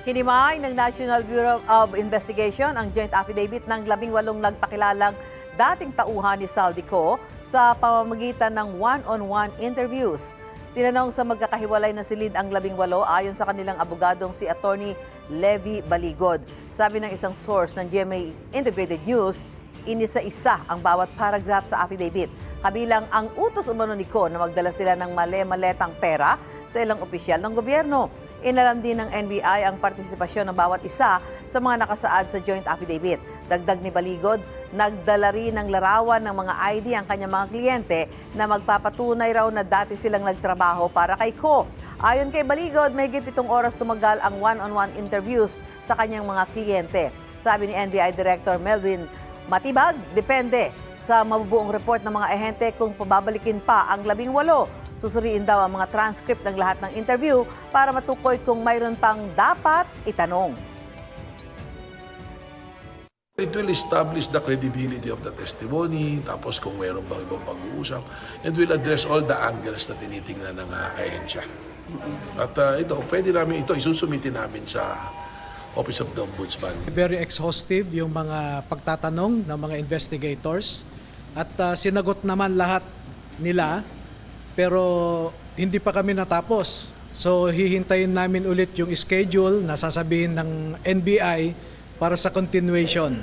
Hinimay ng National Bureau of Investigation ang joint affidavit ng 18 nagpakilalang dating tauhan ni Saldico sa pamamagitan ng one-on-one interviews. Tinanong sa magkakahiwalay na silid ang 18 ayon sa kanilang abogadong si Attorney Levy Baligod. Sabi ng isang source ng GMA Integrated News, inisa-isa ang bawat paragraph sa affidavit. Kabilang ang utos umano ni Ko na magdala sila ng male-maletang pera sa ilang opisyal ng gobyerno. Inalam din ng NBI ang partisipasyon ng bawat isa sa mga nakasaad sa joint affidavit. Dagdag ni Baligod, nagdala rin ng larawan ng mga ID ang kanyang mga kliyente na magpapatunay raw na dati silang nagtrabaho para kay Ko. Ayon kay Baligod, mahigit 7 oras tumagal ang one-on-one interviews sa kanyang mga kliyente. Sabi ni NBI Director Melvin Matibag, depende sa mabubuong report ng mga ahente kung pababalikin pa ang 18. Susuriin daw ang mga transcript ng lahat ng interview para matukoy kung mayroon pang dapat itanong. It will establish the credibility of the testimony, tapos kung mayroon bang ibang pag-uusap, and will address all the angles na tinitingnan ng ahensya. At ito, pwede namin ito, isusumitin namin sa Office of the Ombudsman. Very exhaustive yung mga pagtatanong ng mga investigators at sinagot naman lahat nila pero hindi pa kami natapos. So hihintayin namin ulit yung schedule na sasabihin ng NBI para sa continuation.